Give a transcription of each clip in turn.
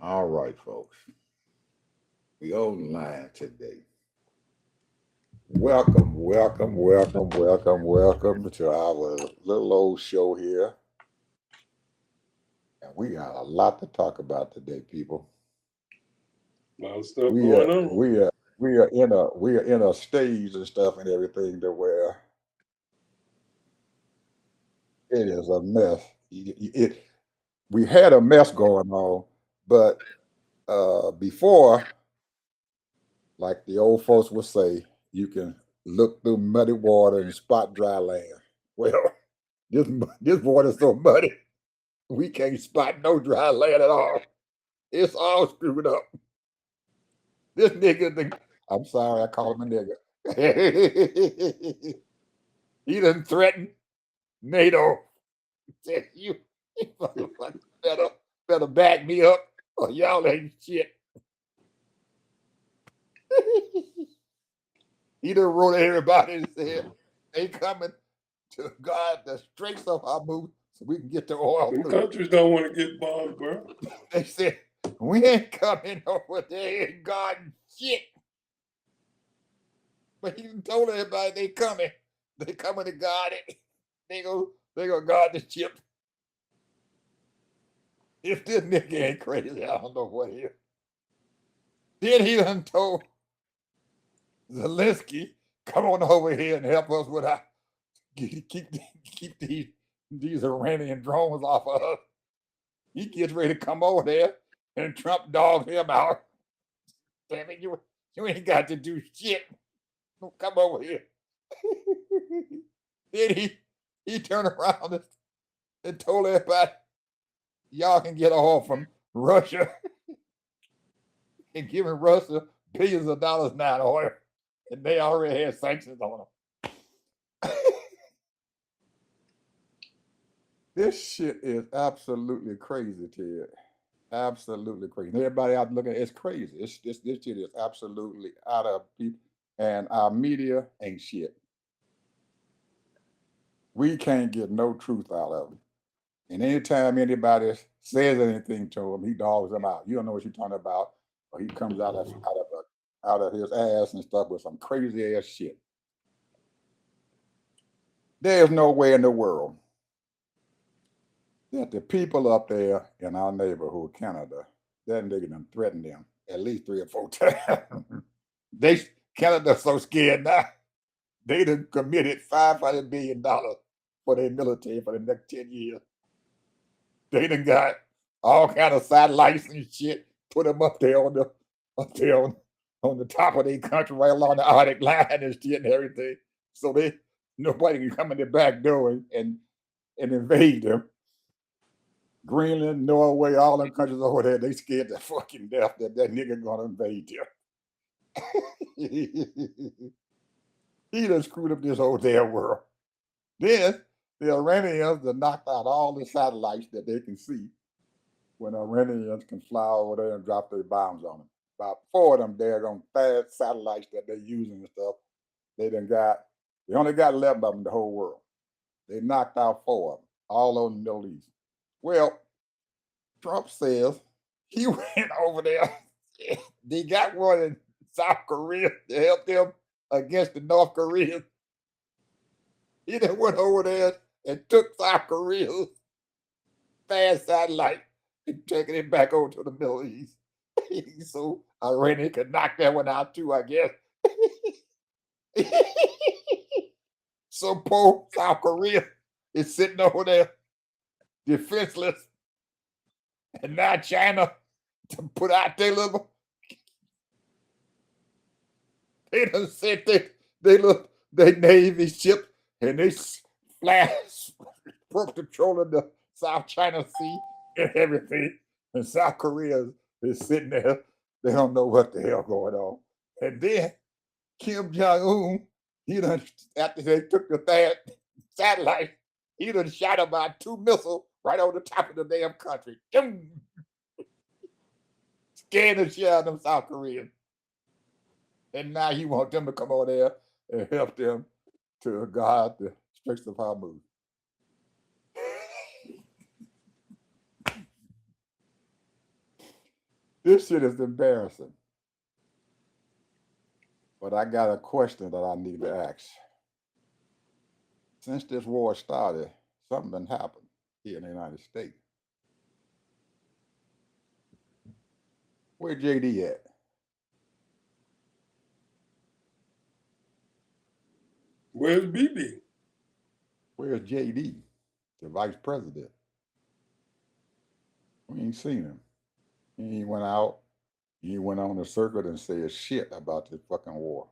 All right, folks. We on the line today. Welcome to our little old show here. And we got a lot to talk about today, people. A lot of stuff We are going on. we are we are in a stage and stuff and everything to where it is a mess. We had a mess going on, but before, like the old folks would say, you can look through muddy water and spot dry land. Well, this water's so muddy, we can't spot no dry land at all. It's all screwed up. This nigga, I'm sorry, I call him a nigga. He done threatened NATO. Said, you motherfucker better back me up or y'all ain't shit. He done wrote everybody and said, they coming to God the strength of our move so we can get the oil Them through. countries don't want to get bombed, bro. They said, we ain't coming over there in God and shit. But he told everybody they coming. They coming to guard it. They go guard the ship. If this nigga ain't crazy, I don't know what is. Then he done told Zelensky, come on over here and help us with our keep these Iranian drones off of us. He gets ready to come over there and Trump dogs him out. Damn it, you ain't got to do shit. Don't come over here. Then he turned around and told everybody, y'all can get oil from Russia and giving Russia billions of dollars now in oil. And they already had sanctions on them. This shit is absolutely crazy, Ted. Absolutely crazy. And everybody out looking, it's crazy. This shit is absolutely out of people. And our media ain't shit. We can't get no truth out of them. And anytime anybody says anything to him, he dogs them out. You don't know what you're talking about, or he comes out of his ass and stuff with some crazy ass shit. There's no way in the world that the people up there in our neighborhood, Canada, that nigga done threatened them at least 3 or 4 times. they Canada's so scared now. They done committed $500 billion for their military for the next 10 years. They done got all kind of satellites and shit. Put them up there on the top of their country, right along the Arctic line and shit and everything. So nobody can come in the back door and invade them. Greenland, Norway, all them countries over there, they scared to fucking death that nigga gonna invade them. He done screwed up this whole damn world. Then the Iranians have knocked out all the satellites that they can see when Iranians can fly over there and drop their bombs on them. About 4 of them daggone fast satellites that they're using and stuff. They only got 11 of them in the whole world. They knocked out 4 of them, all over the Middle East. Well, Trump says he went over there. They got one in South Korea to help them against the North Koreans. He then went over there and took South Korea's fast satellite and taking it back over to the Middle East. So Iran could knock that one out too, I guess. So poor South Korea is sitting over there defenseless. And now China to put out their little, they done sent they Navy ship and they flash controlling the South China Sea and everything. And South Korea is sitting there. They don't know what the hell going on. And then Kim Jong Un, he done after they took the third satellite, he done shot about 2 missiles right on the top of the damn country. Scared the shit out of them South Koreans. And now he want them to come over there and help them to guard the Straits of Hormuz. This shit is embarrassing. But I got a question that I need to ask. Since this war started, something been happened here in the United States. Where JD at? Where's BB? Where's JD, the vice president? We ain't seen him. He went out. He went on the circuit and said shit about this fucking war.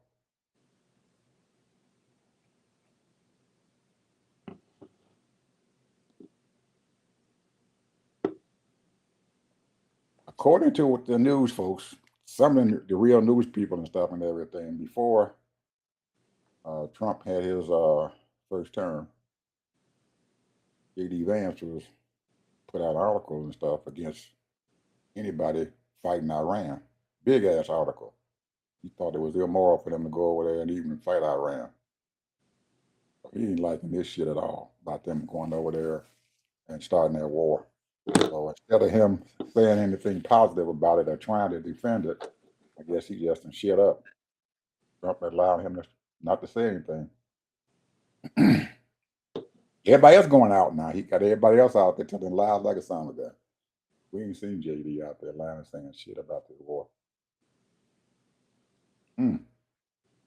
According to the news folks, some of the real news people and stuff and everything, before Trump had his first term, J.D. Vance was put out articles and stuff against anybody fighting Iran. Big ass article. He thought it was immoral for them to go over there and even fight Iran. He ain't liking this shit at all about them going over there and starting that war. So instead of him saying anything positive about it or trying to defend it, I guess he just done shut up. Trump allowed him not to say anything. Everybody else going out now. He got everybody else out there telling lies like a son of that. We ain't seen JD out there lying and saying shit about this war.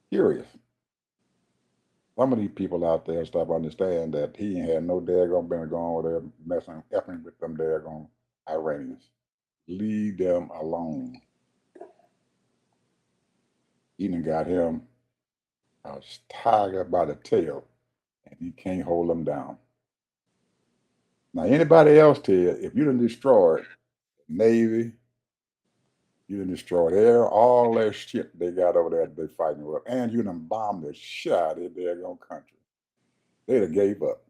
Curious. Some of these people out there stop understand that he ain't had no daggone been going over there messing, effing with them daggone Iranians. Leave them alone. He done got him a tiger by the tail, and he can't hold them down. Now, anybody else tell you, if you done destroyed the Navy, you done destroyed all that shit they got over there that they fighting with, and you done bombed the shit out of their daggone country, they'd have gave up.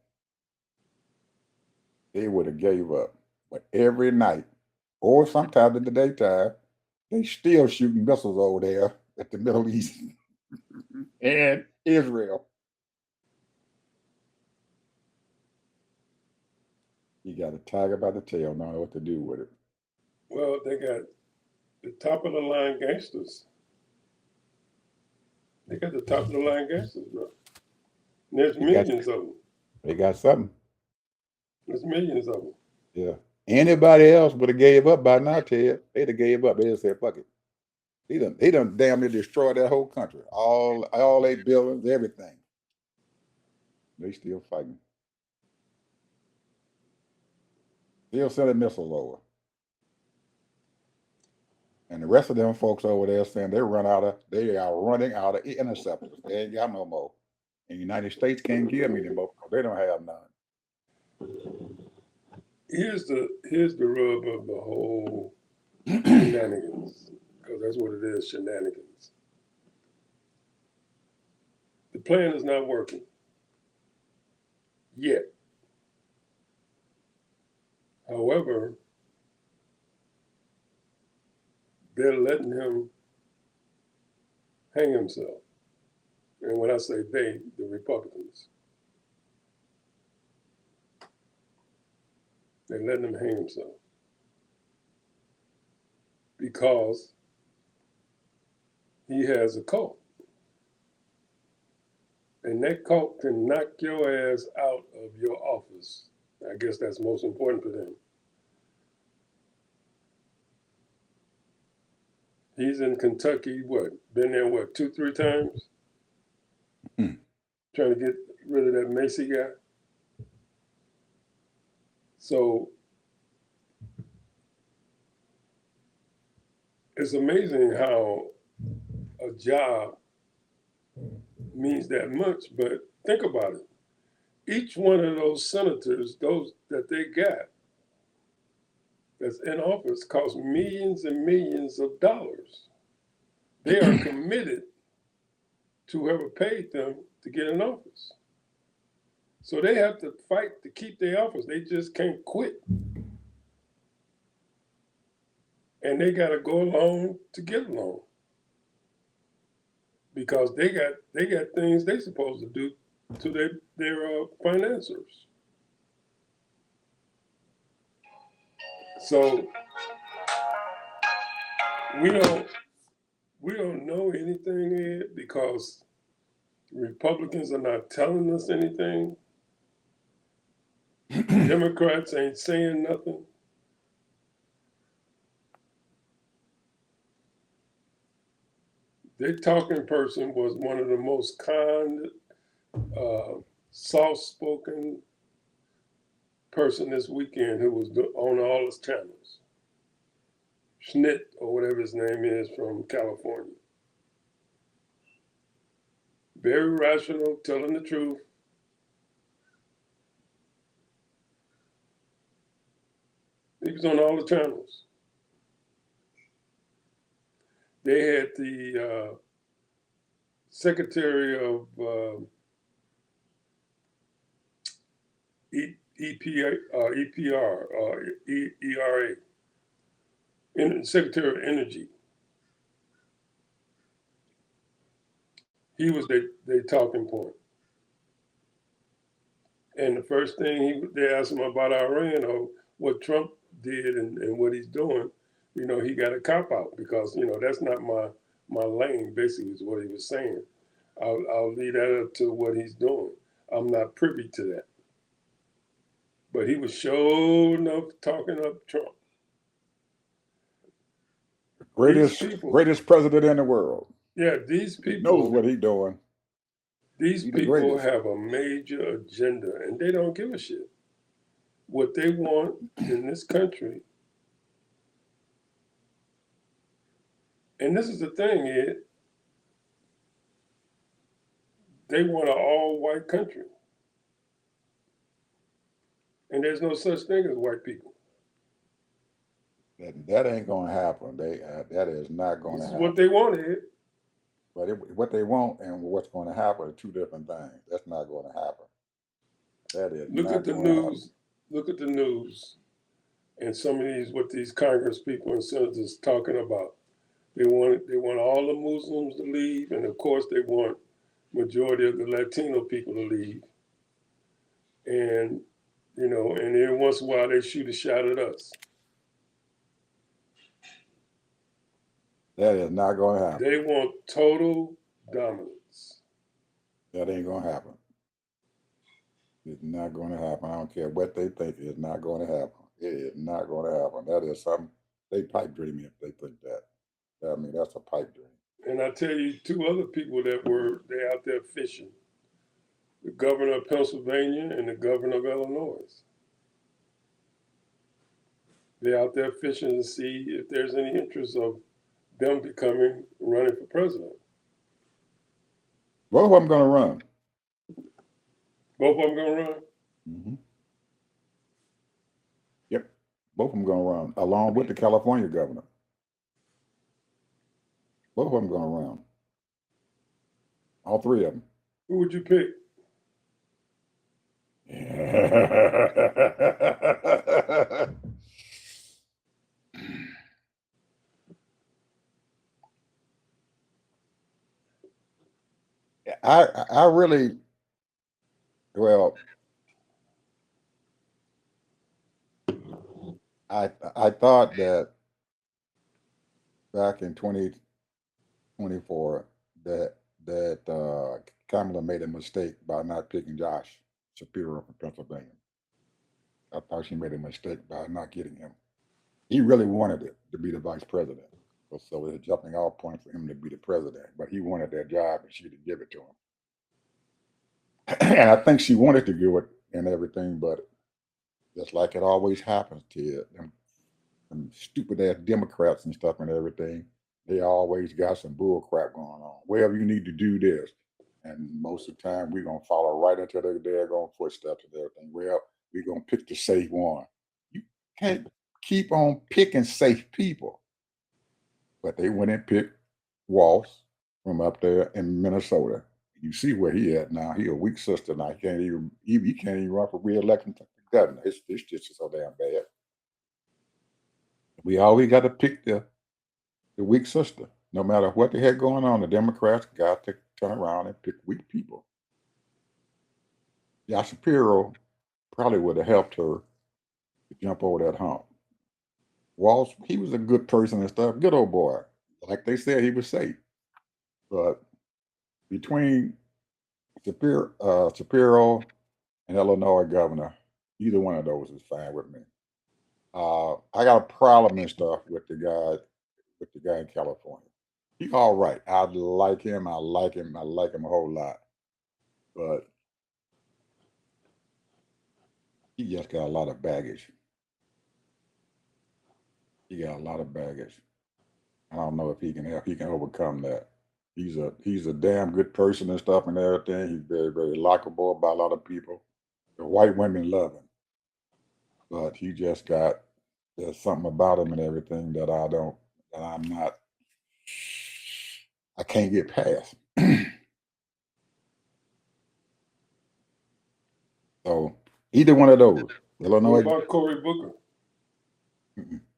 They would have gave up. But every night, or sometimes in the daytime, they still shooting missiles over there at the Middle East and Israel. You got a tiger by the tail, don't know what to do with it. Well, they got the top of the line gangsters. They got the top of the line gangsters, bro. And there's millions of them. They got something. There's millions of them. Yeah. Anybody else would have gave up by now, Ted. They'd have gave up. They just said, fuck it. He done damn near destroyed that whole country. All their buildings, everything. They still fighting. Still sending missiles over. And the rest of them folks over there saying they are running out of interceptors. They ain't got no more. And the United States can't give them anymore because they don't have none. Here's the rub of the whole shenanigans, because that's what it is, shenanigans. The plan is not working yet. However, they're letting him hang himself. And when I say they, the Republicans. They're letting him hang himself. Because he has a cult. And that cult can knock your ass out of your office. I guess that's most important for them. He's in Kentucky, been there, 2-3 times? Trying to get rid of that Macy guy. So it's amazing how a job means that much, but think about it. Each one of those senators, those that they got that's in office, costs millions and millions of dollars. They are committed to whoever paid them to get in office. So they have to fight to keep their office. They just can't quit. And they got to go along to get along. Because they got things they supposed to do to their financiers. So we don't know anything yet because Republicans are not telling us anything. Democrats ain't saying nothing. Their talking person was one of the most kind, soft-spoken person this weekend who was on all his channels. Schnitt, or whatever his name is, from California. Very rational, telling the truth. He was on all the channels. They had the Secretary of EPR, ERA, Secretary of Energy. He was their talking point. And the first thing they asked him about Iran or what Trump did and what he's doing, he got a cop out because that's not my lane. Basically, is what he was saying. I'll leave that up to what he's doing. I'm not privy to that. But he was sure enough talking up Trump. Greatest president in the world. Yeah, these people he knows what he's doing. These people have a major agenda, and they don't give a shit. What they want in this country, and this is the thing, they want an all-white country. And there's no such thing as white people. That ain't going to happen. That is not going to happen. This is what they want, Ed. But what they want and what's going to happen are two different things. That's not going to happen. That is Look at the news. Look at the news. And some of what these Congress people and senators talking about. They want all the Muslims to leave, and of course they want majority of the Latino people to leave. And and every once in a while they shoot a shot at us. That is not going to happen. They want total dominance. That ain't going to happen. It's not going to happen. I don't care what they think. It's not going to happen. It is not going to happen. That is something they pipe dream if they think that. I mean, that's a pipe dream. And I tell you, two other people they out there fishing: the governor of Pennsylvania and the governor of Illinois. They're out there fishing to see if there's any interest of them running for president. Both of them going to run. Both of them going to run? Mm-hmm. Yep. Both of them going to run, along with the California governor. Both of them going to run. All three of them. Who would you pick? I really, well, I thought that back in 2024 that Kamala made a mistake by not picking Josh Shapiro from Pennsylvania. I thought she made a mistake by not getting him. He really wanted it to be the vice president. So it's a jumping off point for him to be the president, but he wanted that job and she didn't give it to him. And I think she wanted to do it and everything, but just like it always happens to them stupid ass Democrats and stuff and everything, they always got some bull crap going on. Well, you need to do this. And most of the time we're gonna follow right into their daggone footsteps and everything. Well, we're gonna pick the safe one. You can't keep on picking safe people. But they went and picked Walsh from up there in Minnesota. You see where he at now. He a weak sister now. He can't even run for re-election to governor. It's just so damn bad. We always got to pick the weak sister. No matter what the heck going on, the Democrats got to turn around and pick weak people. Josh Shapiro probably would have helped her to jump over that hump. Walsh, he was a good person and stuff. Good old boy. Like they said, he was safe. But between Shapiro and Illinois governor, either one of those is fine with me. I got a problem and stuff with the guy in California. He's all right. I like him. I like him. I like him a whole lot. But he just got a lot of baggage. He got a lot of baggage. I don't know if he can overcome that. He's a damn good person and stuff and everything. He's very, very likable by a lot of people. The white women love him. But he just got there's something about him and everything that I'm not I can't get past. So either one of those. What Illinois, about Cory Booker?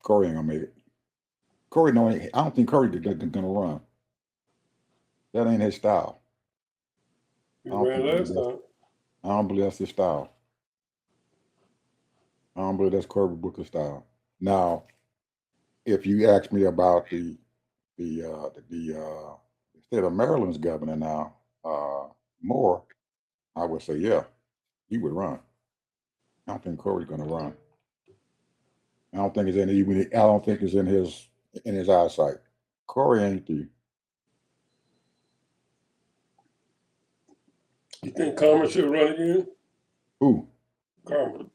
Corey ain't gonna make it. Corey, no, I don't think Corey gonna run. That ain't his style. He I don't ran think last time. I don't believe that's his style. I don't believe that's Cory Booker's style. Now, if you ask me about the state of Maryland's governor now, Moore, I would say yeah, he would run. I don't think Corey's gonna run. I don't think it's in even. I don't think it's in his eyesight. Corey ain't the You think Karma should run again? who Karma.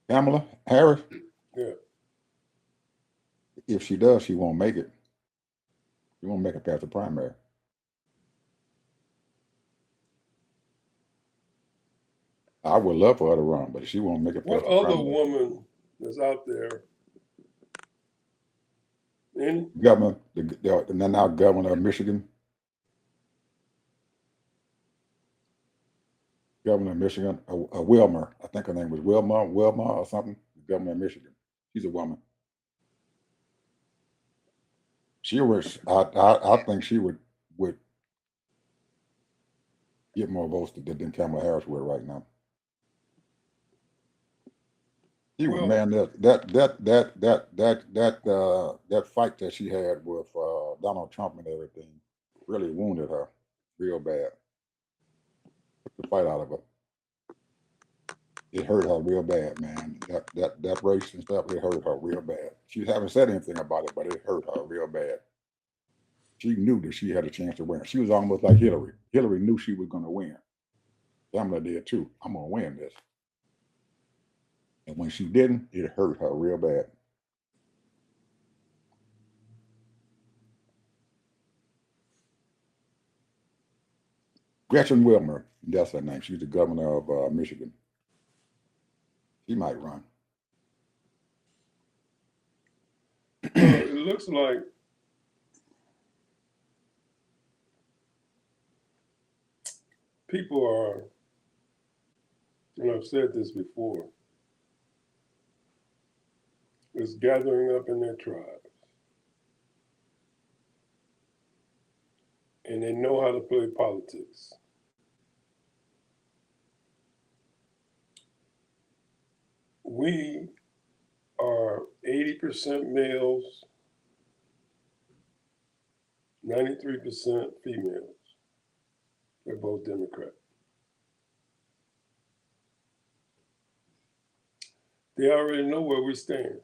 Kamala Harris. Yeah. If she does, she won't make it. She won't make it past the primary. I would love for her to run, but she won't make it What past the other primary. woman that's out there? Any? Governor, the now governor of Michigan, governor of Michigan, Wilmer. I think her name was Wilmer or something. Governor of Michigan. She's a woman. She was. I think she would get more votes than Kamala Harris would right now. She would, Well, man. That fight that she had with Donald Trump and everything really wounded her real bad. Took the fight out of her. It hurt her real bad, man. That race and stuff, it hurt her real bad. She haven't said anything about it, but it hurt her real bad. She knew that she had a chance to win. She was almost like Hillary. Hillary knew she was going to win. Kamala did too. I'm going to win this. And when she didn't, it hurt her real bad. Gretchen Wilmer, that's her name. She's the governor of Michigan. She might run. well, it looks like people are, and I've said this before, is gathering up in their tribes. And they know how to play politics. We are 80% males, 93% females. They're both Democrat. They already know where we stand.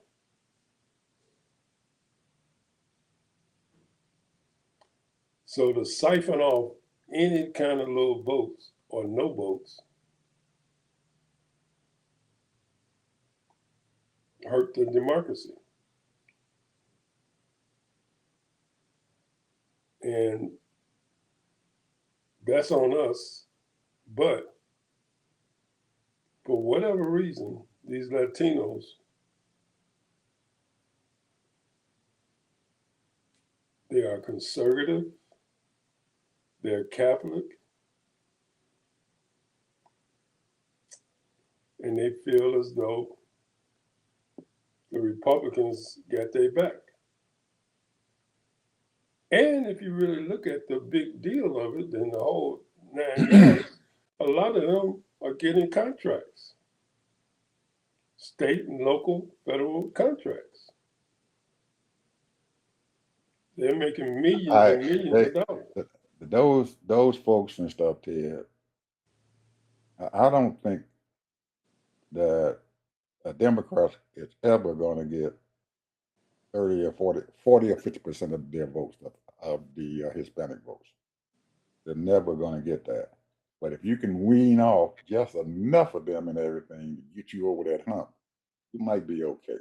So to siphon off any kind of little votes or no votes hurt the democracy. And that's on us. But for whatever reason, these Latinos, they are conservative, they're Catholic, and they feel as though the Republicans got their back. And if you really look at the big deal of it, then the whole 9 yards, a lot of them are getting contracts. state and local federal contracts. They're making millions I and millions they of dollars. those folks and stuff, Ted. I don't think that a Democrat is ever going to get 30 or 40 or 50% of their votes of the Hispanic votes. They're never going to get that. But if you can wean off just enough of them and everything to get you over that hump, you might be okay.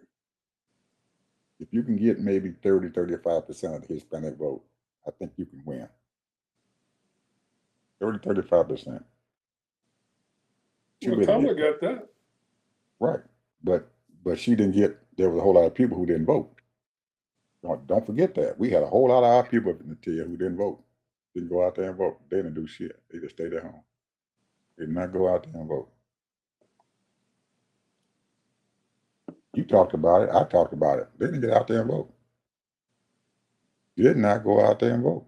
If you can get maybe 30, 35% of the Hispanic vote, I think you can win. 30, 35%. She Well, better Kamala get got that. right. But she didn't get, there was a whole lot of people who didn't vote. Don't forget that. We had a whole lot of our people in the tier who didn't vote. Didn't go out there and vote. They didn't do shit. They just stayed at home. They did not go out there and vote. You talked about it. I talked about it. They didn't get out there and vote. Did not go out there and vote.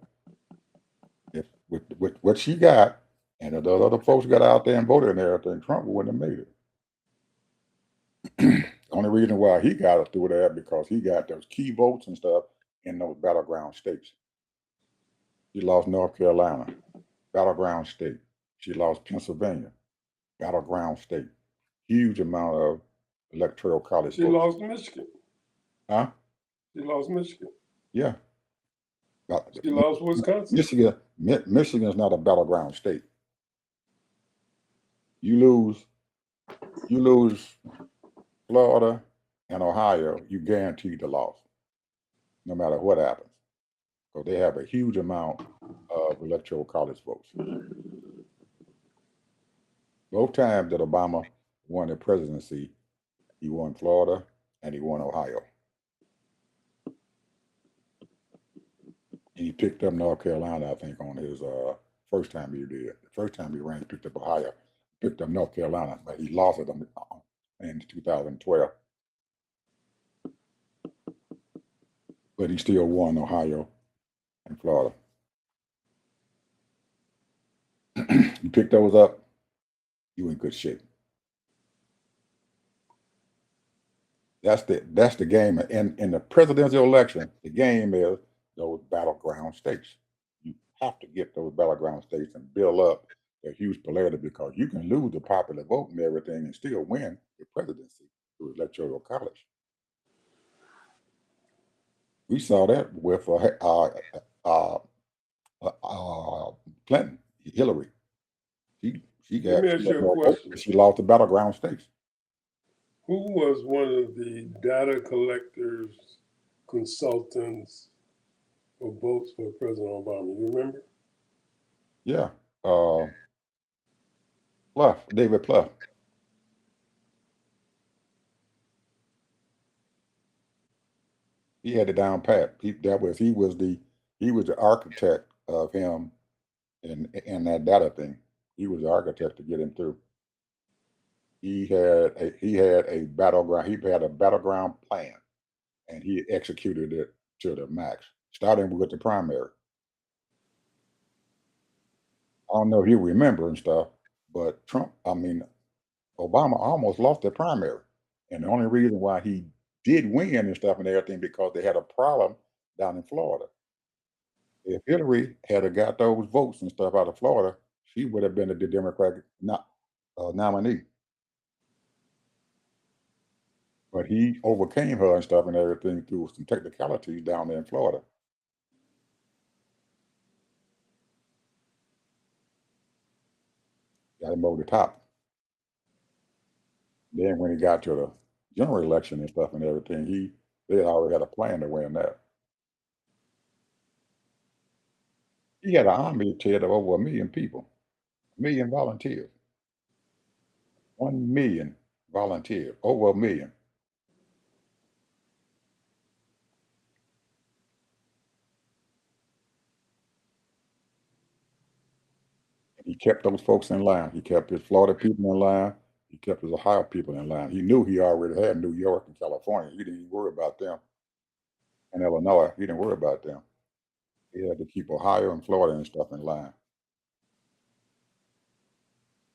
If with what she got, and if those other folks got out there and voted and everything, Trump wouldn't have made it. Only reason why he got it through there because he got those key votes and stuff in those battleground states. He lost North Carolina, battleground state. She lost Pennsylvania, battleground state. Huge amount of electoral college She votes. lost Michigan. Huh? She lost Michigan. Yeah. She lost Wisconsin. Michigan is not a battleground state. You lose Florida and Ohio, you guaranteed the loss, no matter what happens. Because they have a huge amount of electoral college votes. Both times that Obama won the presidency, he won Florida and he won Ohio. And he picked up North Carolina, I think, on his first time he did. The first time he ran, he picked up Ohio, picked up North Carolina, but he lost it in 2012. But he still won Ohio and Florida. You pick those up, you in good shape. That's the game. In the presidential election, the game is those battleground states. You have to get those battleground states and build up a huge polarity because you can lose the popular vote and everything and still win the presidency through electoral college. We saw that with Clinton, Hillary. She Let got me ask you a more votes, question. but she lost the battleground states. Who was one of the data collectors, consultants for votes for President Obama? You remember? Yeah, David Pluff. He had it down pat. He was the architect of him in that data thing. He was the architect to get him through. He had a battleground. He had a battleground plan, and he executed it to the max, starting with the primary. I don't know if you remember and stuff, but Obama almost lost the primary, and the only reason why he did win and stuff and everything because they had a problem down in Florida. If Hillary had a got those votes and stuff out of Florida, she would have been the Democratic nominee. But he overcame her and stuff and everything through some technicalities down there in Florida. Got him over the top. Then when he got to the general election and stuff and everything, they had already had a plan to win that. He had an army, Ted, of over 1 million people, 1 million volunteers, 1 million volunteers, over 1 million. He kept those folks in line. He kept his Florida people in line. He kept his Ohio people in line. He knew he already had New York and California. He didn't even worry about them. And Illinois, he didn't worry about them. He had to keep Ohio and Florida and stuff in line.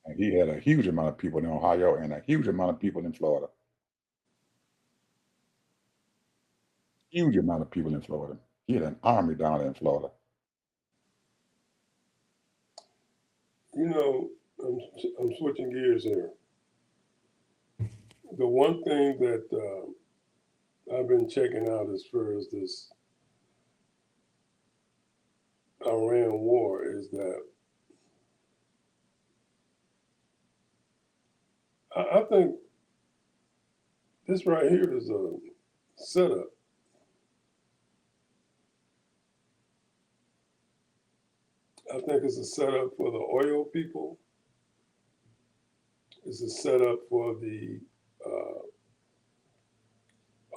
And he had a huge amount of people in Ohio and a huge amount of people in Florida. huge amount of people in Florida. He had an army down there in Florida. You know, I'm switching gears here. The one thing that I've been checking out as far as this Iran war is that I think this right here is a setup. I think it's a setup for the oil people. It's a setup for the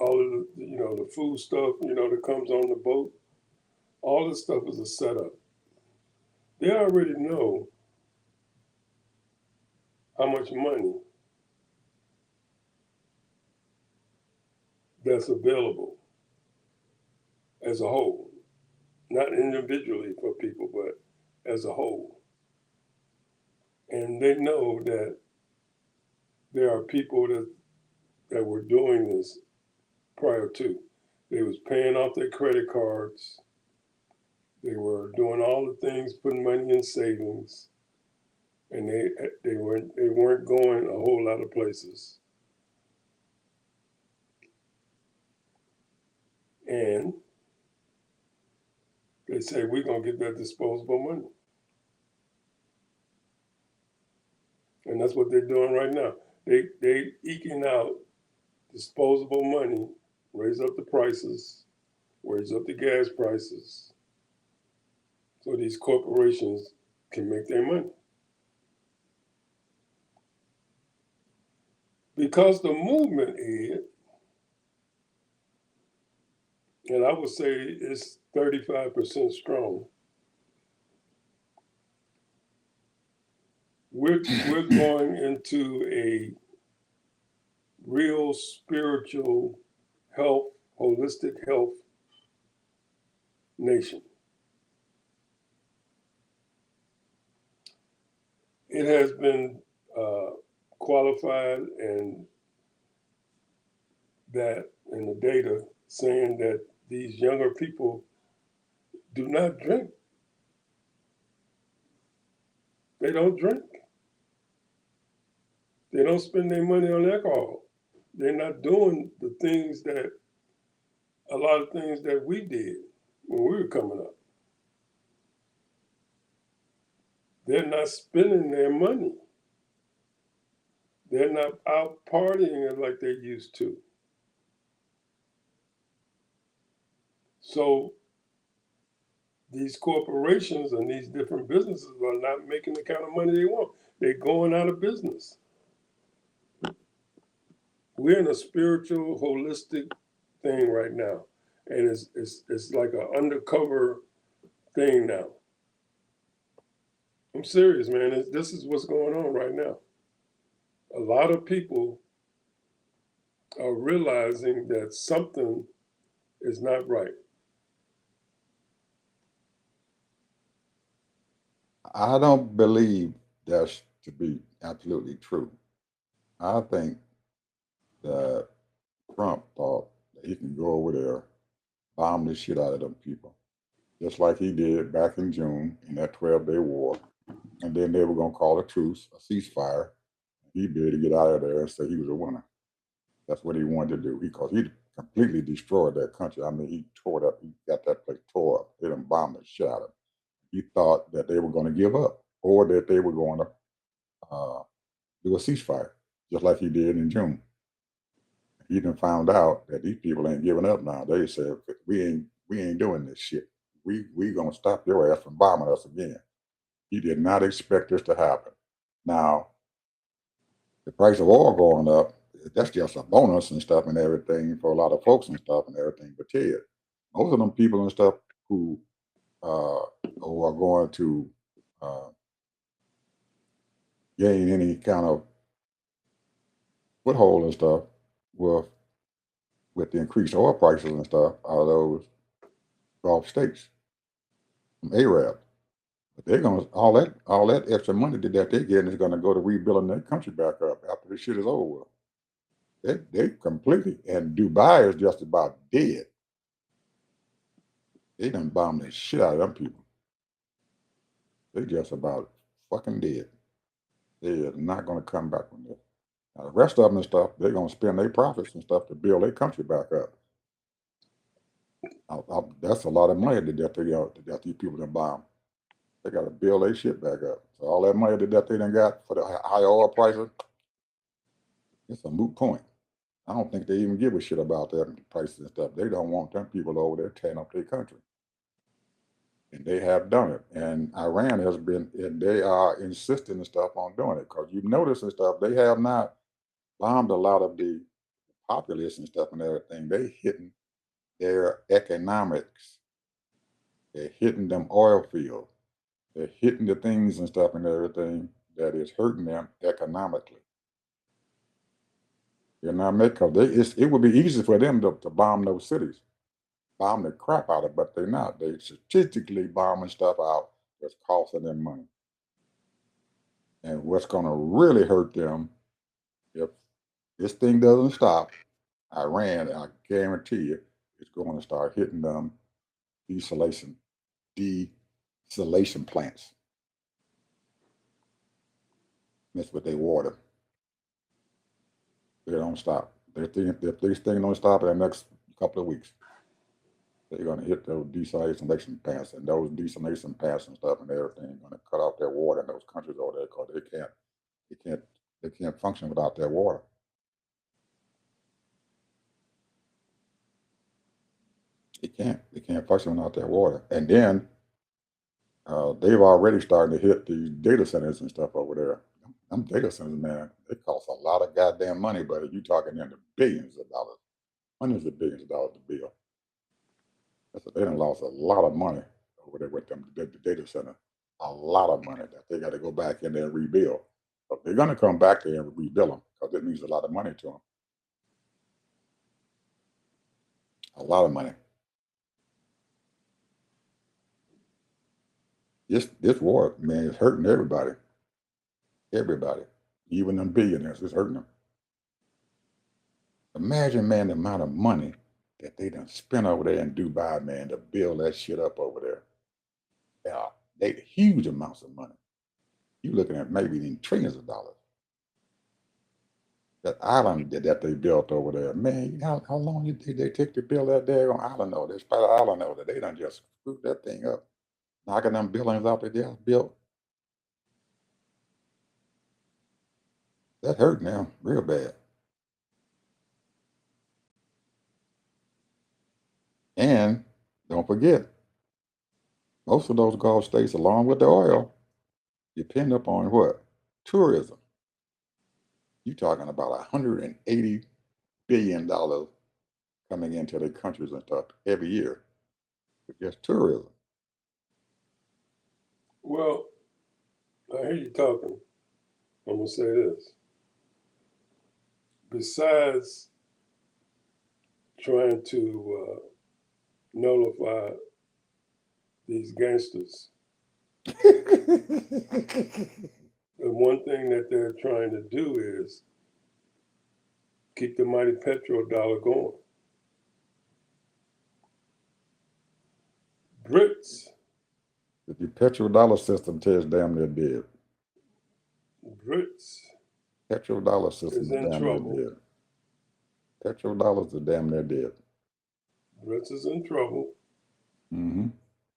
all of the food stuff that comes on the boat. All this stuff is a setup. They already know how much money that's available as a whole, not individually for people, but as a whole. And they know that there are people that were doing this prior to. They was paying off their credit cards. They were doing all the things, putting money in savings, and they weren't going a whole lot of places. And they say we're gonna get that disposable money, and that's what they're doing right now. They eking out disposable money, raise up the prices, raise up the gas prices, so these corporations can make their money. Because the movement is, and I would say it's 35% strong. We're going into a real spiritual health, holistic health nation. It has been qualified and that in the data saying that these younger people do not drink. They don't drink. They don't spend their money on alcohol. They're not doing the things that, a lot of things that we did when we were coming up. They're not spending their money. They're not out partying like they used to. So these corporations and these different businesses are not making the kind of money they want. They're going out of business. We're in a spiritual, holistic thing right now. And it's like an undercover thing now. I'm serious, man. This is what's going on right now. A lot of people are realizing that something is not right. I don't believe that's to be absolutely true. I think that Trump thought that he can go over there, bomb the shit out of them people, just like he did back in June in that 12-day war. And then they were going to call a truce, a ceasefire. He'd be able to get out of there and say he was a winner. That's what he wanted to do because he completely destroyed that country. I mean, he tore it up. He got that place tore up. They done bombed the shit out of it. He thought that they were going to give up or that they were going to do a ceasefire, just like he did in June. He done found out that these people ain't giving up now. They said we ain't doing this shit. We gonna stop your ass from bombing us again. He did not expect this to happen. Now the price of oil going up, that's just a bonus and stuff and everything for a lot of folks and stuff and everything. But Ted, most of them people and stuff who are going to uh, gain any kind of foothold and stuff with the increased oil prices and stuff are those Gulf states from Arab. But they're gonna all that extra money that they're getting is gonna go to rebuilding their country back up after this shit is over with. They completely, and Dubai is just about dead. They done bombed the shit out of them people. They just about fucking dead. They are not going to come back from this. Now, the rest of them and stuff, they're going to spend their profits and stuff to build their country back up. That's a lot of money that these people done bomb. They got to build their shit back up. So all that money that they done got for the high oil prices, it's a moot point. I don't think they even give a shit about that prices and stuff. They don't want them people over there tearing up their country. And they have done it. And Iran has been, and they are insisting and stuff on doing it. Because you notice and stuff, they have not bombed a lot of the populace and stuff and everything. They hitting their economics. They're hitting them oil fields. They're hitting the things and stuff and everything that is hurting them economically. You know what I mean? Because it would be easy for them to bomb those cities, bomb the crap out of it, but they're not. They strategically bombing stuff out that's costing them money. And what's going to really hurt them if this thing doesn't stop, Iran, I guarantee you, it's going to start hitting them desalation plants. That's what they water. They don't stop. If this thing don't stop in the next couple of weeks, they're going to hit those desalination plants, and those desalination plants and stuff and everything going to cut off their water in those countries over there because they can't function without their water. They can't function without their water. And then they've already started to hit these data centers and stuff over there. Them data centers, man, they cost a lot of goddamn money, but you're talking in the billions of dollars, hundreds of billions of dollars to build. They done lost a lot of money over there with them, the data center. A lot of money that they got to go back in there and rebuild. But they're going to come back there and rebuild them because it means a lot of money to them. A lot of money. This war, man, is hurting everybody. Everybody. Even them billionaires, it's hurting them. Imagine, man, the amount of money that they done spent over there in Dubai, man, to build that shit up over there. Yeah, they huge amounts of money. You're looking at maybe in trillions of dollars. That island that they built over there, man, how long did they take to build that daggone island over there? It's about an island over there. They done just screwed that thing up. Knocking them buildings out that they just built. That hurt now, real bad. And don't forget, most of those Gulf states, along with the oil, depend upon what? Tourism. You're talking about $180 billion coming into their countries and stuff every year with just tourism. Well, I hear you talking. I'm going to say this. Besides trying to nullify these gangsters, the one thing that they're trying to do is keep the mighty petrodollar going. Brits. The petrodollar system tears damn near dead. Brits. Petrodollar system is in damn trouble. near dead. Petrodollars are damn near dead. Brits is in trouble. Mm-hmm.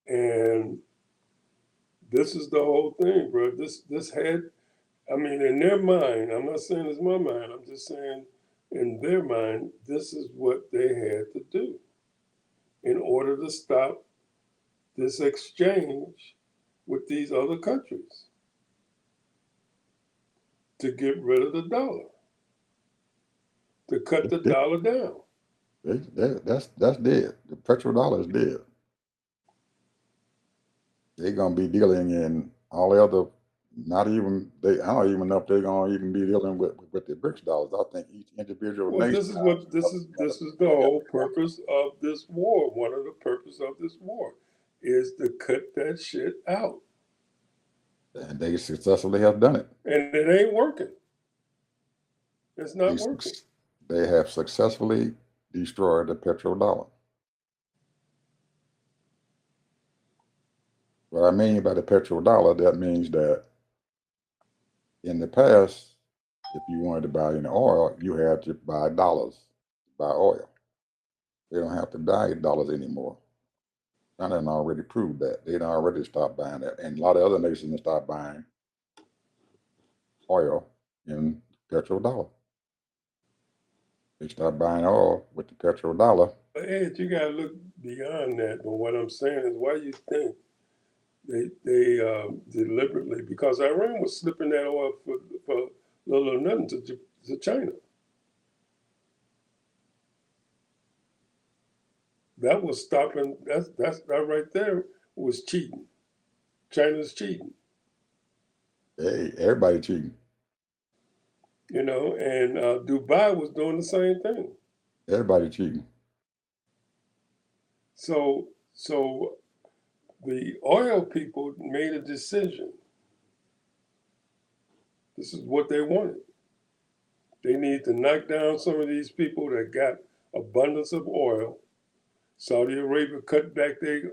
And this is the whole thing, bro. This had, I mean, in their mind, I'm not saying it's my mind, I'm just saying in their mind, this is what they had to do in order to stop this exchange with these other countries to get rid of the dollar, to cut the dollar down. That's dead. The petrodollar is dead. They're gonna be dealing in all the other. Not even they. I don't even know if they're gonna even be dealing with the BRICS dollars. I think each individual Well, nation. this is the whole purpose of this war. One of the purpose of this war is to cut that shit out. And they successfully have done it. And it ain't working. It's not working. They have successfully destroyed the petrodollar. What I mean by the petrodollar, that means that in the past, if you wanted to buy any oil, you had to buy dollars to buy oil. They don't have to buy dollars anymore. China done already proved that. They done already stopped buying that. And a lot of other nations have stopped buying oil in petrodollar. They stopped buying oil with the petrodollar. But Ed, you gotta look beyond that. But what I'm saying is, why you think they deliberately, because Iran was slipping that oil for little or nothing to China. That was stopping. That right there was cheating. China's cheating. Hey, everybody cheating. You know, and Dubai was doing the same thing. Everybody cheating. So the oil people made a decision. This is what they wanted. They need to knock down some of these people that got abundance of oil. Saudi Arabia cut back their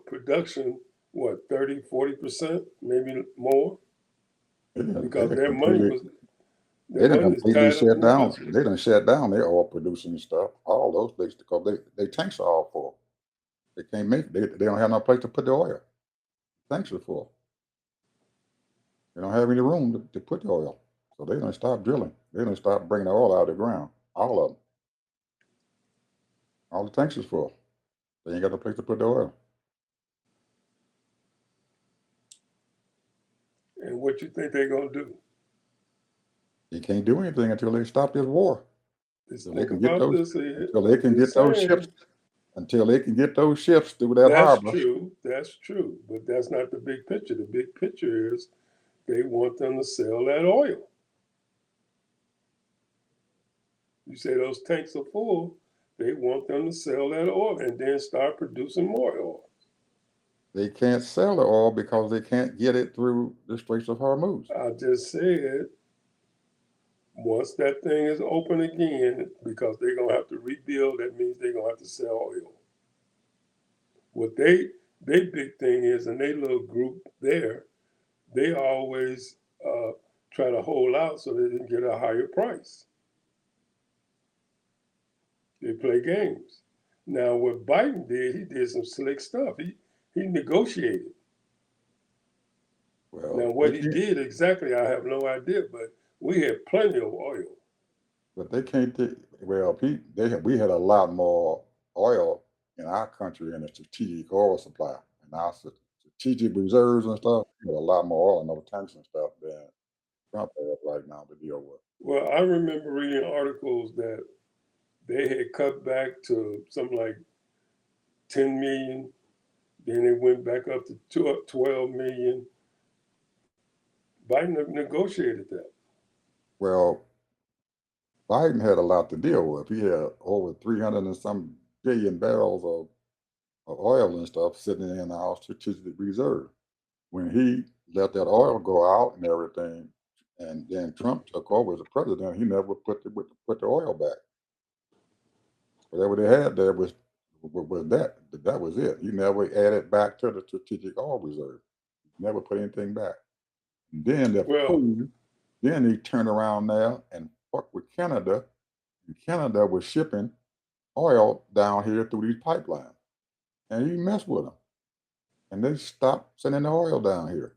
production, what, 30, 40%, maybe more, They because done their money completely, was they their done money is completely tied up shut in the down. country. They done shut down their oil producing stuff. All those places because they tanks are all full. They can't make. They don't have no place to put the oil. Tanks are full. They don't have any room to put the oil. So they done stop drilling. They done stop bringing the oil out of the ground. All of them. All the tanks is full. They ain't got no place to put the oil. And what you think they're gonna do? They can't do anything until they stop this war. Just Until they think can get about those. this, Ed. Until they I'm can just get those ships. saying. Until they can get those ships through that That's harbor. true. That's true. But that's not the big picture. The big picture is they want them to sell that oil. You say those tanks are full, they want them to sell that oil and then start producing more oil. They can't sell the oil because they can't get it through the Straits of Hormuz. I just said once that thing is open again, because they're gonna have to rebuild, that means they're gonna have to sell oil. What they big thing is, and they little group there, they always try to hold out so they can get a higher price. They play games. Now, what Biden did, he did some slick stuff. He negotiated. Now, Well, they what he can't. did exactly, I have no idea, but we had plenty of oil. But they can't. Well, we had a lot more oil in our country in the strategic oil supply and our strategic reserves and stuff. We had a lot more oil in those tanks and stuff than Trump has right now to deal with. Well, I remember reading articles that they had cut back to something like 10 million, then it went back up to 12 million. Biden negotiated that. Well, Biden had a lot to deal with. He had over 300 and some billion barrels of oil and stuff sitting in our strategic reserve. When he let that oil go out and everything, and then Trump took over as the president, he never put the oil back. Whatever they had there was that. That was it. He never added back to the strategic oil reserve. Never put anything back. And then the Well, fool, then he turned around there and fucked with Canada. And Canada was shipping oil down here through these pipelines. And he messed with them. And they stopped sending the oil down here.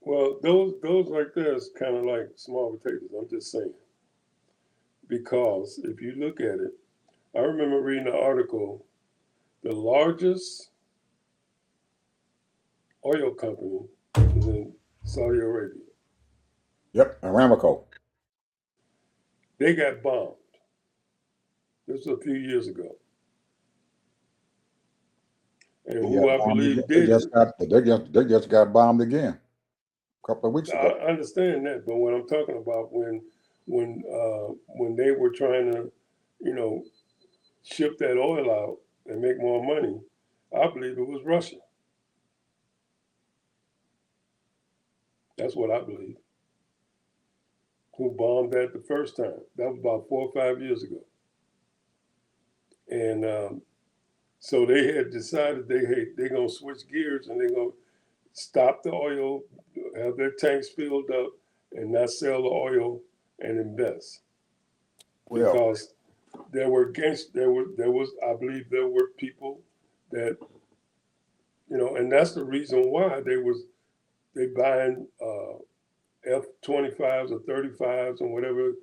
well, those right there is kind of like small potatoes. I'm just saying, because if you look at it, I remember reading an article. The largest oil company is in Saudi Arabia. Yep, Aramco. They got bombed. This was a few years ago. And They who got I bombed again. believe did it, They just got bombed again a couple of weeks I ago. understand that. But what I'm talking about when they were trying to, you know, ship that oil out and make more money, I believe it was Russia. That's what I believe. Who bombed that the first time? That was about 4 or 5 years ago. And So they had decided they're gonna switch gears and they're gonna stop the oil, have their tanks filled up, and not sell the oil and invest Well, because there was I believe there were people that and that's the reason why they buying F-25s or 35s and whatever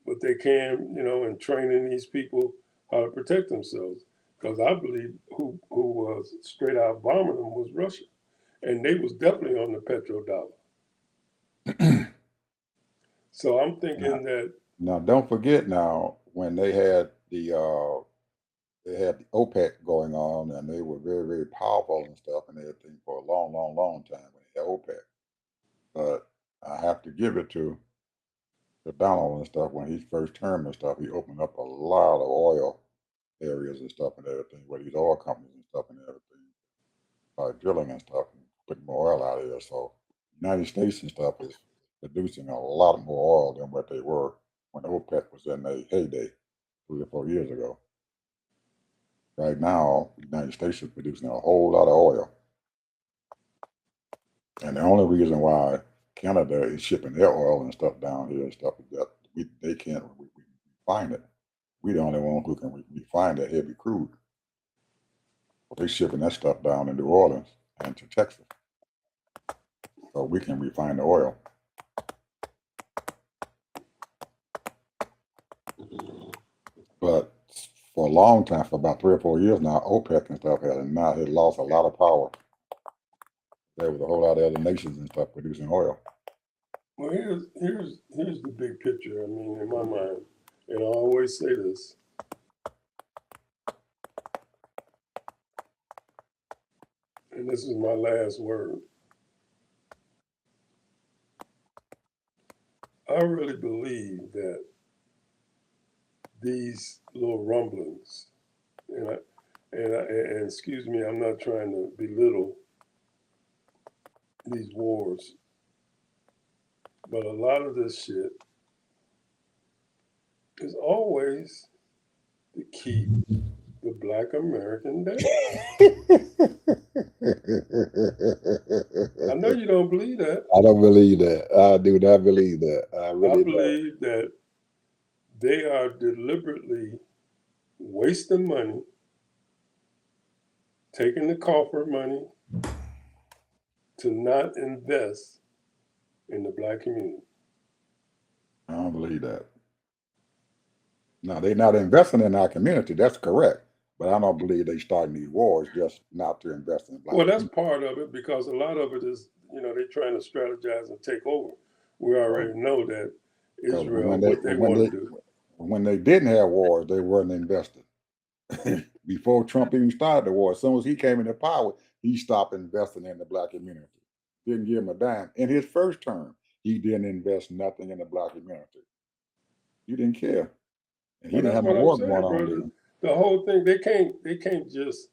what they can and training these people how to protect themselves because I believe who was straight out bombing them was Russia and they was definitely on the petrodollar. So I'm now, thinking that now don't forget now when they had the OPEC going on and they were very, very powerful and stuff and everything for a long, long, long time when they had OPEC. But I have to give it to Donald and stuff when he first term and stuff, he opened up a lot of oil areas and stuff and everything, with these oil companies and stuff and everything, drilling and stuff and putting more oil out of there. So United States and stuff is producing a lot more oil than what they were when OPEC was in their heyday 3 or 4 years ago. Right now, the United States is producing a whole lot of oil. And the only reason why Canada is shipping their oil and stuff down here and stuff is that they can't refine it. We the only one who can refine that heavy crude. They're shipping that stuff down in New Orleans and to Texas. So we can refine the oil. But for a long time, for about 3 or 4 years now, OPEC and stuff had lost a lot of power. There was a whole lot of other nations and stuff producing oil. well here's the big picture. I mean, in my mind, and I always say this. And this is my last word. I really believe that these little rumblings, and and excuse me, I'm not trying to belittle these wars, but a lot of this shit is always to keep the Black American down. I know you don't believe that. I don't believe that. I do not believe that. I I really don't. believe that they are deliberately wasting money, taking the coffer money to not invest in the Black community. I don't believe that. No, they're not investing in our community. That's correct. But I don't believe they starting these wars just not to invest in Black Well, that's people. part of it because a lot of it is, they're trying to strategize and take over. We already know that Because Israel, what they want to do. when they didn't have wars, they weren't investing. Before Trump even started the war, as soon as he came into power, he stopped investing in the Black community. Didn't give him a dime. In his first term, he didn't invest nothing in the Black community. He didn't care. And he Well, didn't that's have no what I'm war going saying, on brother. then. The whole thing, they can't just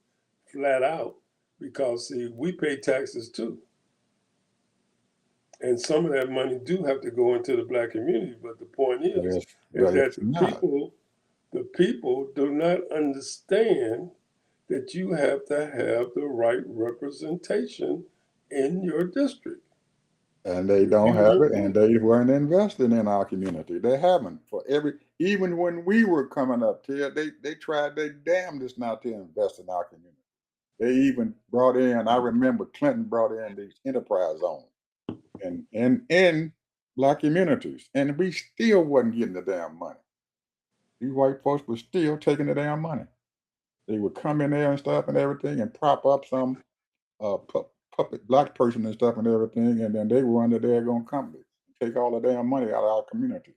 flat out because see, we pay taxes too. And some of that money do have to go into the Black community. But the point is But that it's not. the people do not understand that you have to have the right representation in your district. And they If don't you have want it, and one. they weren't investing in our community. They haven't even when we were coming up here, they tried their damnedest not to invest in our community. They even brought in, I remember Clinton brought in these enterprise zones in Black communities, and we still wasn't getting the damn money. These white folks were still taking the damn money. They would come in there and stuff and everything and prop up some puppet Black person and stuff and everything, and then they were under their own company, take all the damn money out of our community.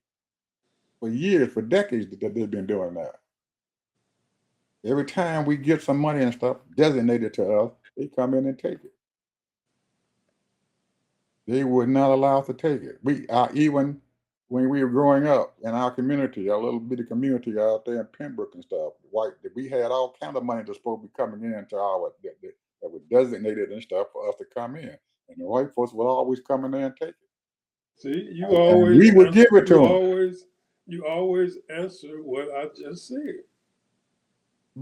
For years, for decades, that they've been doing that. Every time we get some money and stuff designated to us, they come in and take it. They would not allow us to take it. Even when we were growing up in our community, our little bitty community out there in Pembroke and stuff, we had all kind of money that's supposed to be coming into our that was designated and stuff for us to come in, and the white folks would always come in there and take it, See, and we would give it to them. you always answer what I just said.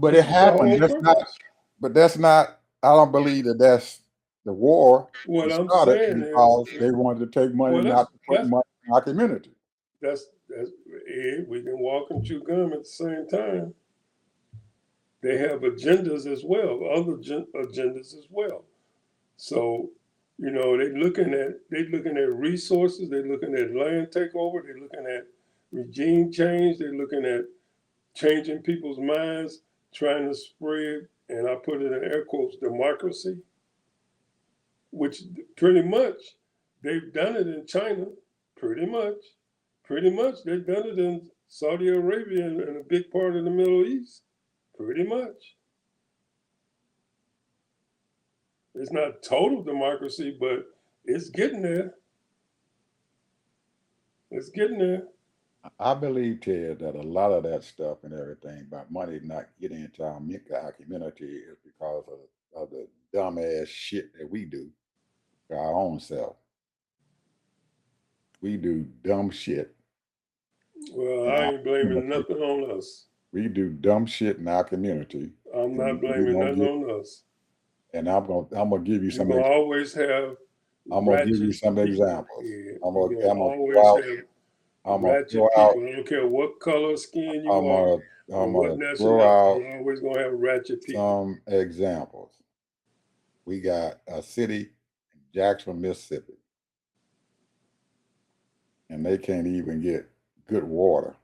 But it This is all happened. on That's not. purpose. But that's not. I don't believe that that's the war. What Was I'm started saying is, because they wanted to take money, well, not to put money in our community. that's Ed, we can walk and chew gum at the same time. They have agendas as well, other agendas as well. So, they looking at resources, they're looking at land takeover, they're looking at regime change, they're looking at changing people's minds, trying to spread, and I put it in air quotes, democracy, which pretty much they've done it in China, pretty much. Pretty much they've done it in Saudi Arabia and a big part of the Middle East. Pretty much. It's not total democracy, but it's getting there. It's getting there. I believe, Ted, that a lot of that stuff and everything about money not getting into our community is because of the dumbass shit that we do to our own self. We do dumb shit Well, in I our ain't blaming community. nothing on us. We do dumb shit in our community. I'm not And we're blaming gonna nothing get. on us. And I'm gonna give you You're some. gonna always have I'm gonna give you ratchet some people. examples. Yeah, I'm you're gonna gonna I'm gonna throw always out. have I'm gonna throw ratchet out. people. I don't care what color skin I'm you are gonna or I'm what gonna throw nationality. out You're always gonna have ratchet people. some examples. We got a city in Jackson, Mississippi, and they can't even get good water.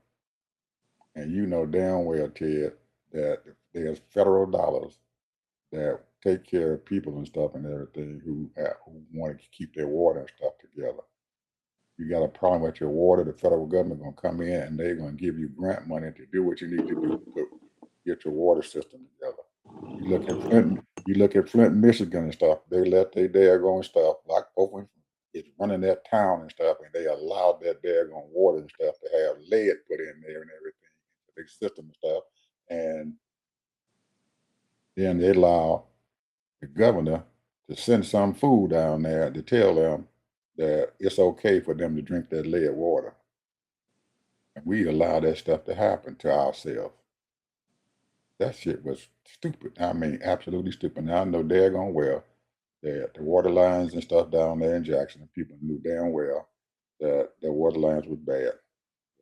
And you know damn well, Ted, that there's federal dollars that take care of people and stuff and everything who want to keep their water and stuff together. You got a problem with your water, the federal government gonna come in and they're gonna give you grant money to do what you need to do to get your water system together. You look at Flint, Michigan and stuff. They let their daggone stuff like open it's running that town and stuff, and they allowed that daggone water and stuff to have lead put in there and everything, big system and stuff. And then they allow the governor to send some food down there to tell them that it's okay for them to drink that lead water. And we allow that stuff to happen to ourselves. That shit was stupid. I mean, absolutely stupid. Now I know daggone well that the water lines and stuff down there in Jackson, people knew damn well that the water lines was bad.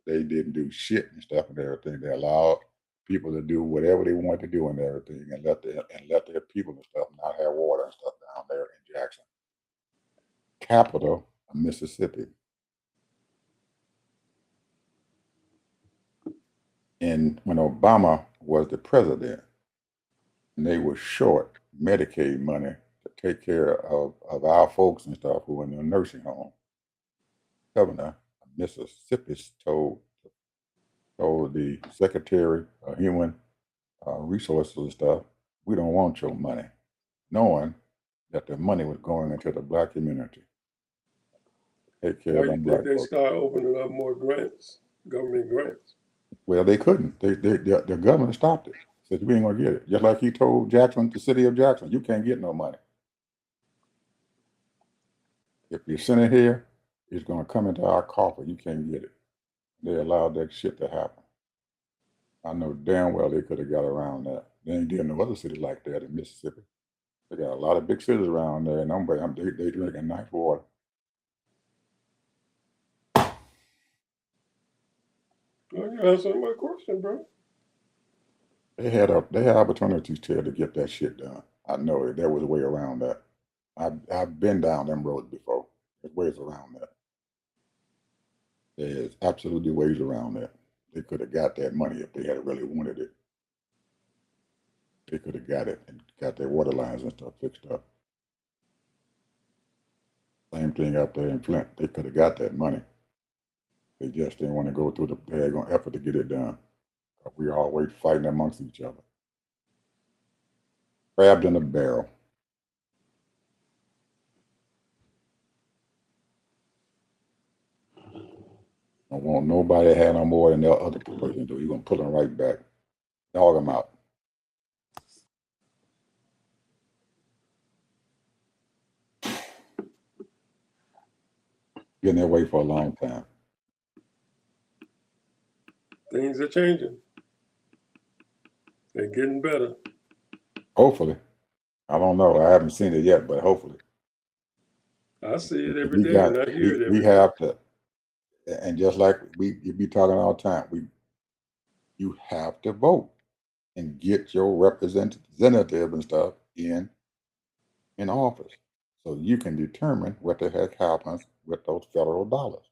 They didn't do shit and stuff and everything. They allowed people to do whatever they wanted to do and everything, and let their people and stuff not have water and stuff down there in Jackson, capital of Mississippi. And when Obama was the president, and they were short Medicaid money to take care of our folks and stuff who were in the nursing home. Governor of Mississippi told the Secretary of Human Resources and stuff, we don't want your money, knowing that the money was going into the black community. Take care Why of you them think black they folks. start opening up more grants, government grants? Well, they couldn't. The government stopped it. Said we ain't gonna get it. Just like he told Jackson, the city of Jackson, you can't get no money. If you send it here, it's gonna come into our coffers. You can't get it. They allowed that shit to happen. I know damn well they could have got around that. They ain't did no other city like that in Mississippi. They got a lot of big cities around there, and they drinking nice water. Well, you answering my question, bro. They had opportunities to get that shit done. I know it. There was a way around that. I've been down them roads before. There's ways around that. There's absolutely ways around that. They could have got that money if they had really wanted it. They could have got it and got their water lines and stuff fixed up. Same thing out there in Flint. They could have got that money. They just didn't want to go through the daggone effort to get it done. We always fighting amongst each other. Grabbed in a barrel. Don't want nobody to have no more than the other person do. You're gonna pull them right back. Dog them out. Been that way for a long time. Things are changing. They're getting better. Hopefully. I don't know. I haven't seen it yet, but hopefully. I see it every We day, got and I hear it we every day. have to, and just like you be talking all the time, you have to vote and get your representative and stuff in office, so you can determine what the heck happens with those federal dollars.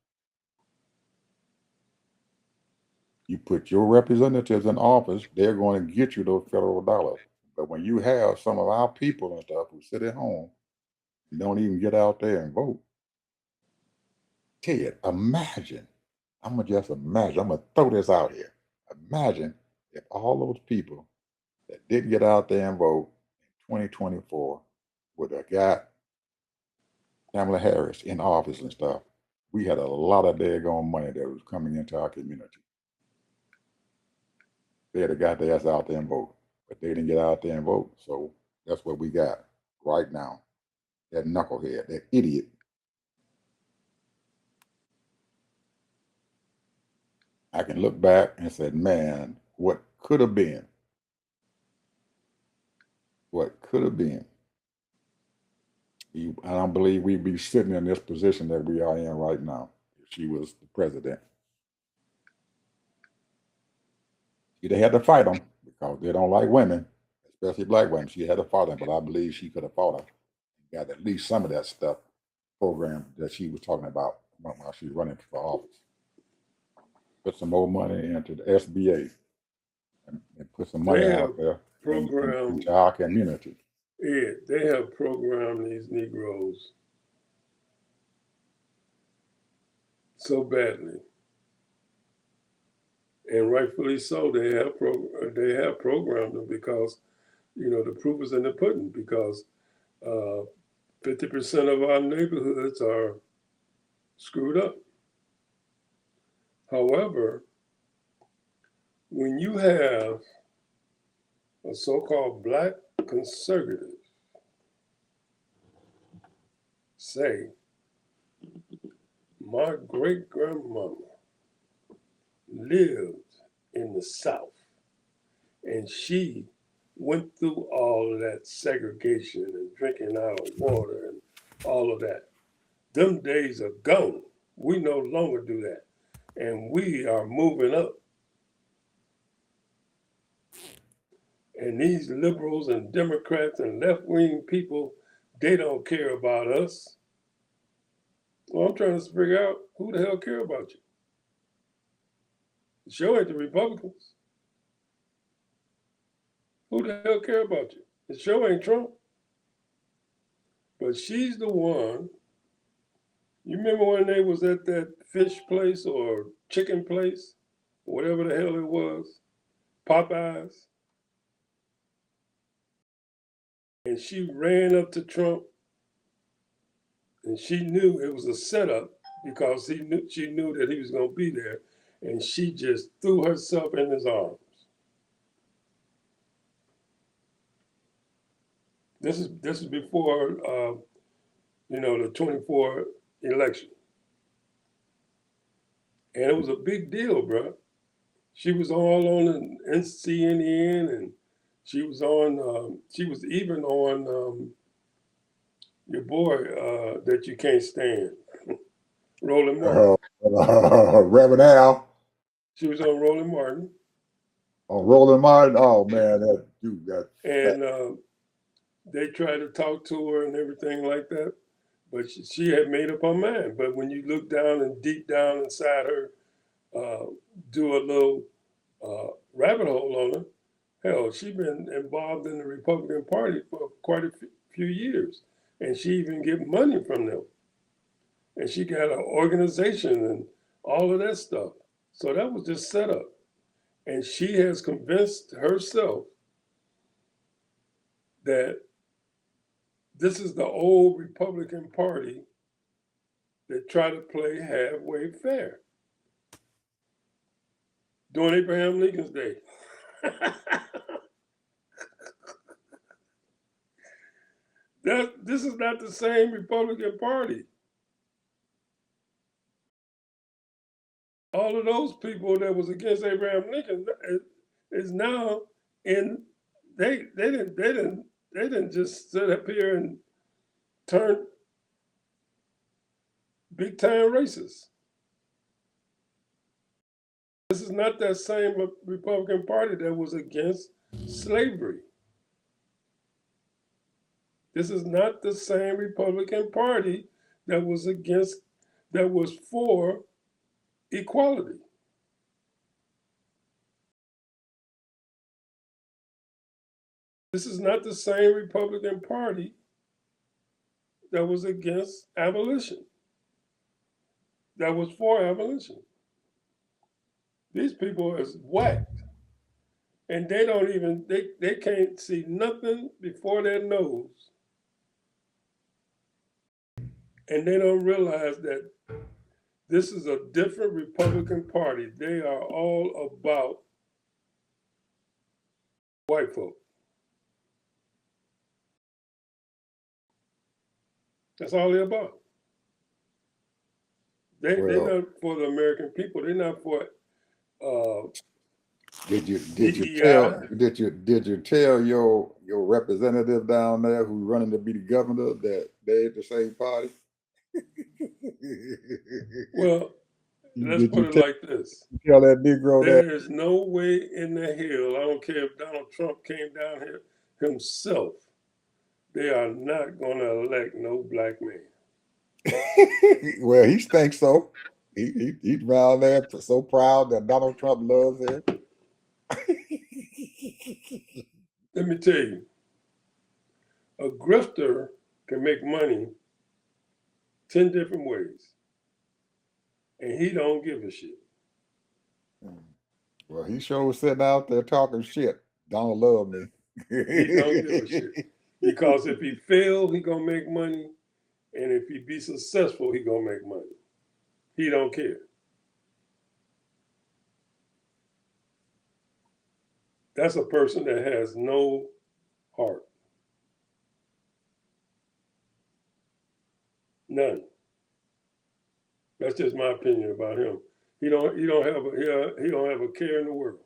You put your representatives in office, they're going to get you those federal dollars. But when you have some of our people and stuff who sit at home and don't even get out there and vote, Ted, imagine. I'm gonna just imagine. I'm gonna throw this out here. Imagine if all those people that didn't get out there and vote in 2024 would have got Kamala Harris in office and stuff. We had a lot of daggone money that was coming into our community. They had got their ass out there and vote, but they didn't get out there and vote. So that's what we got right now. That knucklehead, that idiot. I can look back and say, man, what could have been? What could have been? I don't believe we'd be sitting in this position that we are in right now if she was the president. She'd have had to fight them because they don't like women, especially black women. She had to fight them, but I believe she could have fought them and got at least some of that stuff program that she was talking about while she was running for office. Put some more money into the SBA and put some money They have out there programmed, into our community. Ed, they have programmed these Negroes so badly, and rightfully so. They have programmed them because the proof is in the pudding. Because 50% of our neighborhoods are screwed up. However, when you have a so-called black conservative say, my great grandmama lived in the South and she went through all of that segregation and drinking out of water and all of that. Them days are gone. We no longer do that. And we are moving up. And these liberals and Democrats and left wing people, they don't care about us. Well, I'm trying to figure out who the hell care about you. It sure ain't the Republicans. Who the hell care about you? It sure ain't Trump. But she's the one. You remember when they was at that fish place or chicken place, whatever the hell it was, Popeyes, and she ran up to Trump, and she knew it was a setup because she knew that he was going to be there, and she just threw herself in his arms. This is before the 24 election, and it was a big deal, bro. She was all on CNN, and she was on. She was even on your boy that you can't stand, Roland Martin. Reverend Al. She was on Roland Martin, Oh, Roland Martin. Oh man, that dude got fat. and they tried to talk to her and everything like that, but she had made up her mind. But when you look down and deep down inside her, do a little rabbit hole on her. Hell, she's been involved in the Republican Party for quite a few years, and she even get money from them. And she got an organization and all of that stuff. So that was just set up. And she has convinced herself that this is the old Republican Party that try to play halfway fair during Abraham Lincoln's day. This is not the same Republican Party. All of those people that was against Abraham Lincoln is now And they didn't just sit up here and turn big time racist. This is not that same Republican Party that was against slavery. This is not the same Republican Party that was for equality. This is not the same Republican Party that was against abolition, that was for abolition. These people is whacked. And they don't even, they can't see nothing before their nose. And they don't realize that this is a different Republican Party. They are all about white folk. That's all they're about. They're not for the American people. They're not for Did you DEI. tell your representative down there who's running to be the governor that they're the same party? Well, let's put it like this. Tell that Negro that There is no way in the hell, I don't care if Donald Trump came down here himself, they are not going to elect no black man. well, he thinks so. He's around there so proud that Donald Trump loves him. Let me tell you, a grifter can make money 10 different ways, and he don't give a shit. Well, he sure was sitting out there talking shit. Donald love me. He don't give a shit. Because if he fail, he gonna make money, and if he be successful, he gonna make money. He don't care. That's a person that has no heart. None. That's just my opinion about him. He don't have a care in the world.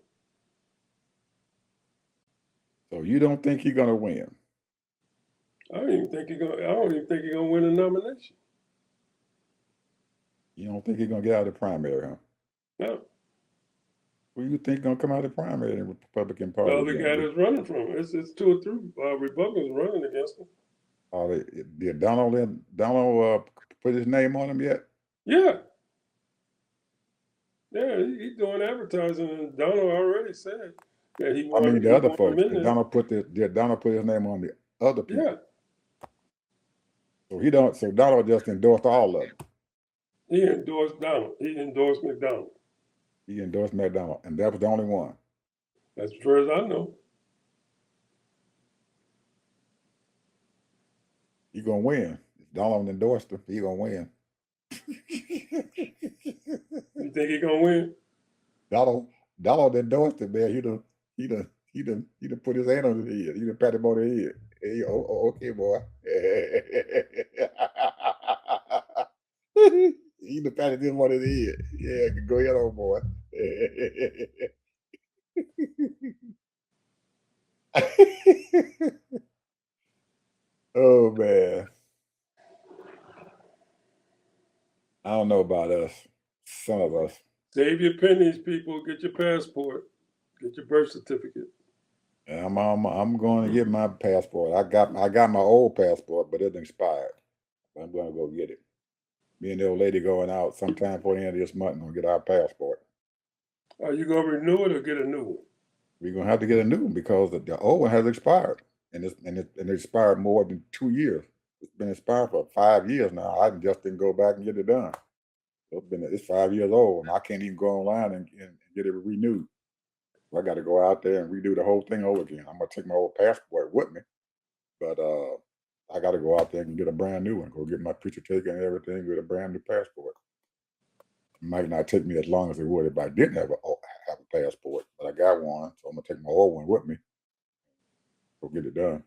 So you don't think he's gonna win? I don't even think he's gonna win a nomination. You don't think he's gonna get out of the primary, huh? No. Who you think gonna come out of the primary in the Republican Party? Well, the guy that's running from him. It's 2 or 3 Republicans running against him. Did Donald put his name on him yet? Yeah. Yeah, he's doing advertising, and Donald already said that he wanted. I mean, the other folks. Did Donald put his name on the other people? Yeah. So he don't. So Donald just endorsed all of them. He endorsed Donald. He endorsed McDonald. He endorsed McDonald, and that was the only one. As far as I know. He gonna win. If Donald endorsed him, he gonna win. You think he gonna win? Donald endorsed him, man. He done put his hand on his head. He done pat him on the head. Hey, okay, boy. He done patted him on his head. Yeah, go ahead, old boy. Oh man. I don't know about us. Some of us. Save your pennies, people. Get your passport. Get your birth certificate. I'm going to get my passport. I got my old passport, but it expired. I'm going to go get it. Me and the old lady going out sometime before the end of this month and gonna get our passport. Are you gonna renew it or get a new one? We're gonna have to get a new one because the old one has expired, and it expired more than 2 years. It's been expired for 5 years now. I just didn't go back and get it done. So it's 5 years old, and I can't even go online and get it renewed. So I got to go out there and redo the whole thing over again. I'm gonna take my old passport with me, but I got to go out there and get a brand new one. Go get my picture taken and everything with a brand new passport. It might not take me as long as it would if I didn't have a passport, but I got one, so I'm gonna take my old one with me. Go get it done.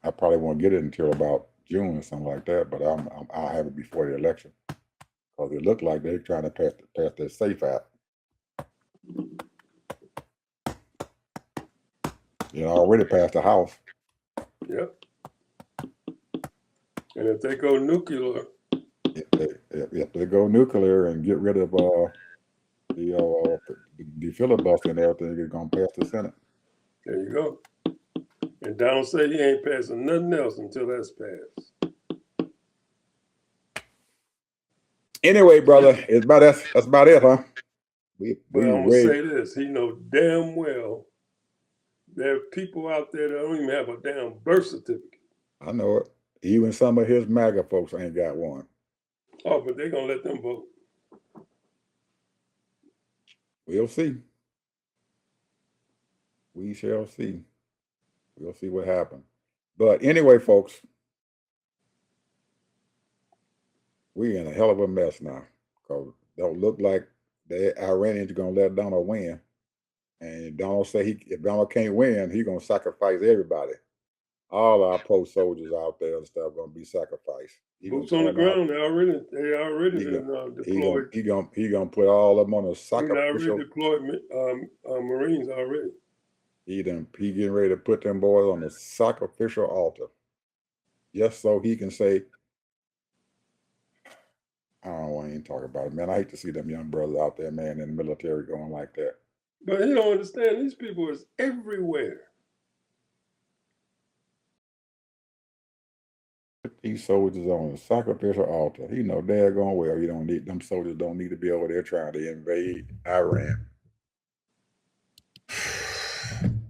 I probably won't get it until about June or something like that, but I'll have it before the election because it looked like they're trying to pass their SAFE Act. It already passed the House. Yep. And if they go nuclear, If they go nuclear and get rid of the filibuster and everything, it's gonna pass the Senate. there you go. And Donald said he ain't passing nothing else until that's passed. Anyway, brother, that's about it, huh? But We I'm gonna ready. say this: he know damn well there are people out there that don't even have a damn birth certificate. I know it. Even some of his MAGA folks ain't got one. Oh, but they're gonna let them vote. We'll see. We shall see. We'll see what happens. But anyway, folks, we in a hell of a mess now. Because don't look like the Iranians are gonna let Donald win. And Donald say if Donald can't win, he's gonna sacrifice everybody. All our post soldiers out there and stuff gonna be sacrificed. Boots on the ground. They already deployed. He gonna put all of them on a sacrificial. He deployed Marines already. He getting ready to put them boys on the sacrificial altar, just so he can say, I don't want to even talk about it, man. I hate to see them young brothers out there, man, in the military going like that. But he don't understand. These people is everywhere. Put these soldiers on the sacrificial altar. He know daggone well you don't need them soldiers. Don't need to be over there trying to invade Iran.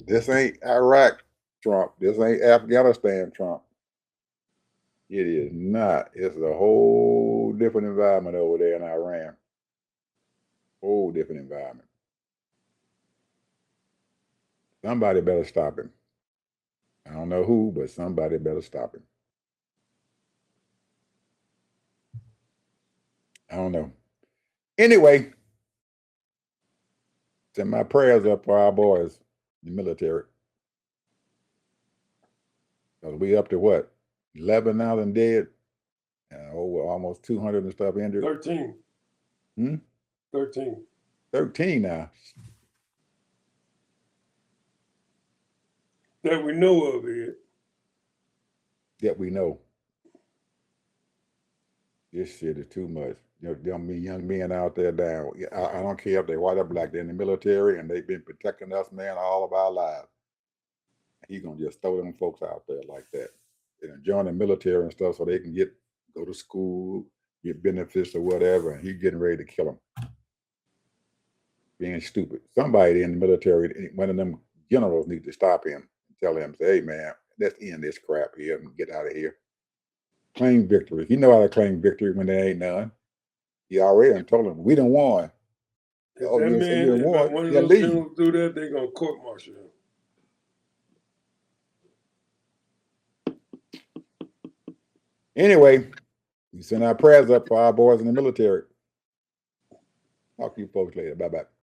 This ain't Iraq, Trump. This ain't Afghanistan, Trump. It is not. It's a whole different environment over there in Iran. Whole different environment. Somebody better stop him. I don't know who, but somebody better stop him. I don't know. Anyway, send my prayers up for our boys in the military. Because we up to what? 11,000 dead? Over almost 200 and stuff injured? 13. 13. 13 now. That we know of it. That we know. This shit is too much. Them young men out there down. I don't care if they white or black. They're in the military and they've been protecting us, man, all of our lives. He's gonna just throw them folks out there like that. And join the military and stuff so they can go to school, get benefits or whatever, and he's getting ready to kill them. Being stupid. Somebody in the military, one of them generals needs to stop him and tell him, say, hey man, let's end this crap here and get out of here. Claim victory. He know how to claim victory when there ain't none. He already told him, we done won. If that man, if one of those generals do that, they're gonna court-martial him. Anyway, we send our prayers up for our boys in the military. Talk to you folks later. Bye-bye.